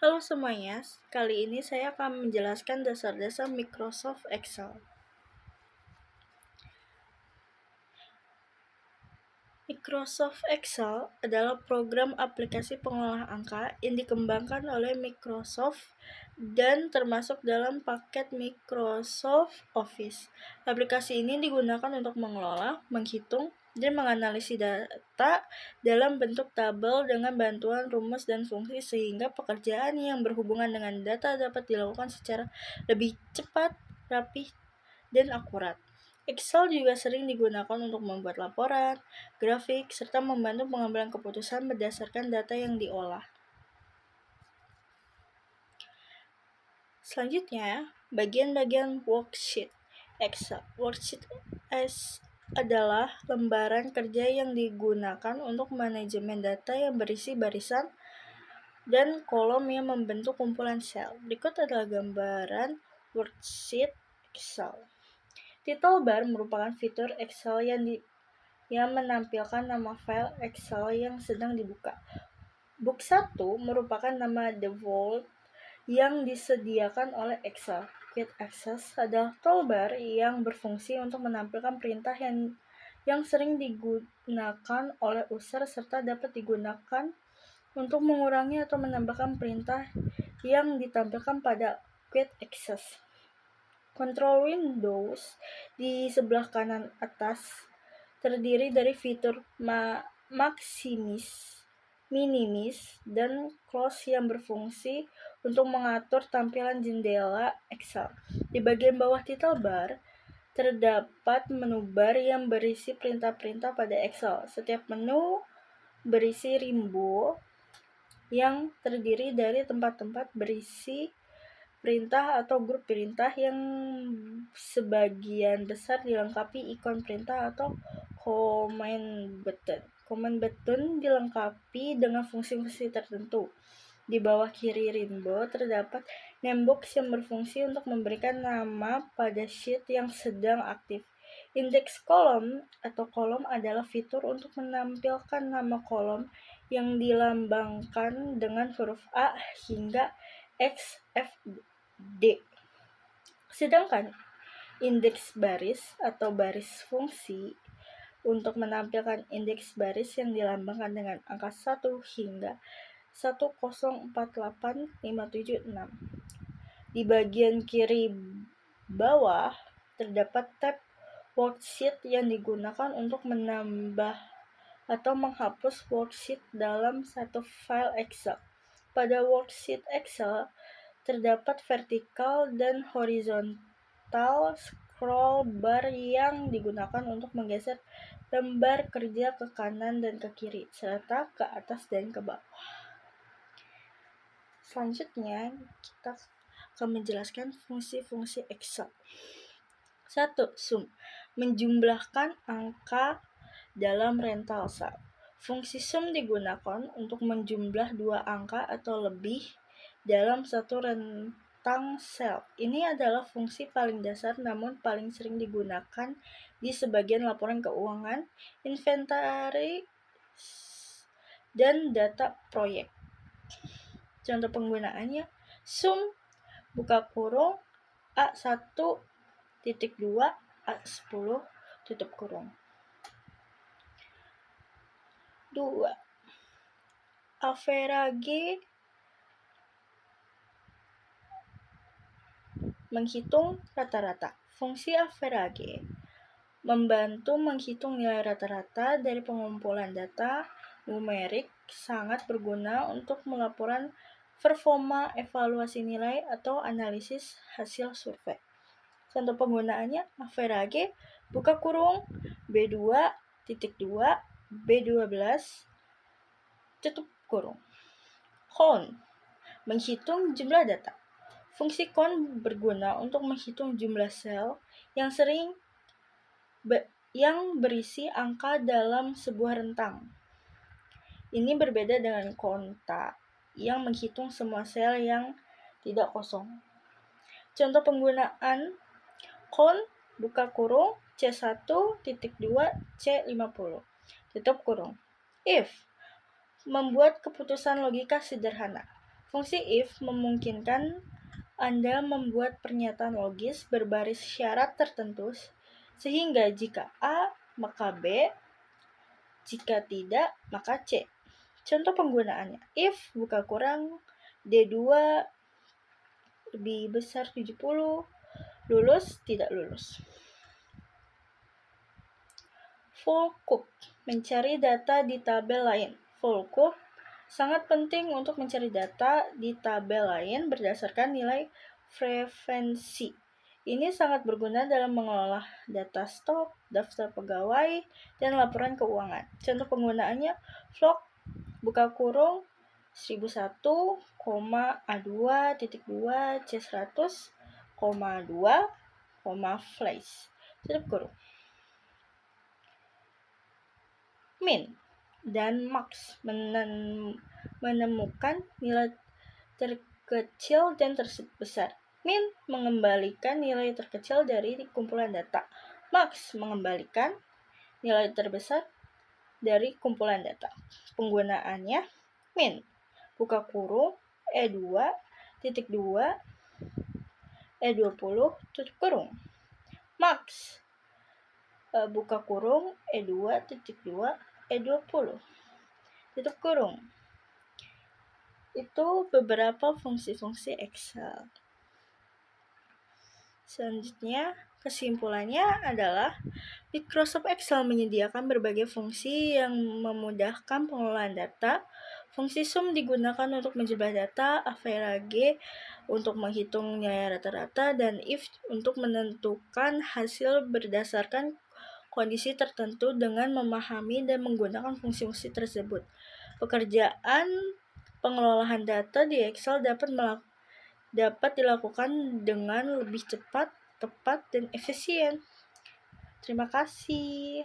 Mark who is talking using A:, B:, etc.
A: Halo semuanya, kali ini saya akan menjelaskan dasar-dasar Microsoft Excel. Microsoft Excel adalah program aplikasi pengolah angka yang dikembangkan oleh Microsoft dan termasuk dalam paket Microsoft Office. Aplikasi ini digunakan untuk mengelola, menghitung, dan menganalisis data dalam bentuk tabel dengan bantuan rumus dan fungsi sehingga pekerjaan yang berhubungan dengan data dapat dilakukan secara lebih cepat, rapih, dan akurat. Excel juga sering digunakan untuk membuat laporan, grafik, serta membantu pengambilan keputusan berdasarkan data yang diolah. Selanjutnya, bagian-bagian worksheet Excel. Worksheet adalah lembaran kerja yang digunakan untuk manajemen data yang berisi barisan dan kolom yang membentuk kumpulan sel. Berikut adalah gambaran worksheet Excel. Title bar merupakan fitur Excel yang menampilkan nama file Excel yang sedang dibuka. Book 1 merupakan nama default yang disediakan oleh Excel. Quick Access adalah toolbar yang berfungsi untuk menampilkan perintah yang sering digunakan oleh user serta dapat digunakan untuk mengurangi atau menambahkan perintah yang ditampilkan pada Quick Access. Control Windows di sebelah kanan atas terdiri dari fitur maximis, minimis, dan close yang berfungsi untuk mengatur tampilan jendela Excel. Di bagian bawah title bar, terdapat menu bar yang berisi perintah-perintah pada Excel. Setiap menu berisi rimbo yang terdiri dari tempat-tempat berisi perintah atau grup perintah yang sebagian besar dilengkapi ikon perintah atau command button. Command button dilengkapi dengan fungsi-fungsi tertentu. Di bawah kiri rimbo terdapat namebox yang berfungsi untuk memberikan nama pada sheet yang sedang aktif. Indeks kolom atau kolom adalah fitur untuk menampilkan nama kolom yang dilambangkan dengan huruf A hingga X, F, D. Sedangkan indeks baris atau baris fungsi untuk menampilkan indeks baris yang dilambangkan dengan angka 1 hingga 1048576. Di bagian kiri bawah terdapat tab worksheet yang digunakan untuk menambah atau menghapus worksheet dalam satu file Excel. Pada worksheet Excel terdapat vertikal dan horizontal scroll bar yang digunakan untuk menggeser lembar kerja ke kanan dan ke kiri, serta ke atas dan ke bawah. Selanjutnya, kita akan menjelaskan fungsi-fungsi Excel. 1. Sum, menjumlahkan angka dalam rental cell. Fungsi sum digunakan untuk menjumlah dua angka atau lebih dalam satu rentang sel. Ini adalah fungsi paling dasar namun paling sering digunakan di sebagian laporan keuangan, inventaris, dan data proyek. Contoh penggunaannya, sum buka kurung A1.2 A10 tutup kurung. 2. Average menghitung rata-rata. Fungsi average membantu menghitung nilai rata-rata dari pengumpulan data numerik, sangat berguna untuk melaporan performa, evaluasi nilai, atau analisis hasil survei. Contoh penggunaannya, average buka kurung B2.2 B12 tutup kurung. Count menghitung jumlah data. Fungsi count berguna untuk menghitung jumlah sel yang berisi angka dalam sebuah rentang. Ini berbeda dengan konta yang menghitung semua sel yang tidak kosong. Contoh penggunaan count buka kurung C1.2 C50 tutup kurung. If membuat keputusan logika sederhana. Fungsi if memungkinkan Anda membuat pernyataan logis berbaris syarat tertentu, sehingga jika A, maka B, jika tidak, maka C. Contoh penggunaannya, if buka kurang D2 lebih besar 70, lulus, tidak lulus. Volcoop, mencari data di tabel lain. Volcoop sangat penting untuk mencari data di tabel lain berdasarkan nilai frekuensi. Ini sangat berguna dalam mengelola data stok, daftar pegawai, dan laporan keuangan. Contoh penggunaannya, vlog, buka kurung, 1001, A2, .2, C100, 2, flash, tutup kurung. Min dan max menemukan nilai terkecil dan terbesar. Min mengembalikan nilai terkecil dari kumpulan data. Max mengembalikan nilai terbesar dari kumpulan data. Penggunaannya, min, buka kurung, E2, .2, E20, tutup kurung. Max, buka kurung, E2, .2, E20, tutup kurung. Itu beberapa fungsi-fungsi Excel. Selanjutnya, kesimpulannya adalah Microsoft Excel menyediakan berbagai fungsi yang memudahkan pengelolaan data. Fungsi sum digunakan untuk menjumlah data, average untuk menghitung nilai rata-rata, dan if untuk menentukan hasil berdasarkan kondisi tertentu. Dengan memahami dan menggunakan fungsi-fungsi tersebut, pekerjaan pengelolaan data di Excel dapat dilakukan dengan lebih cepat, tepat, dan efisien. Terima kasih.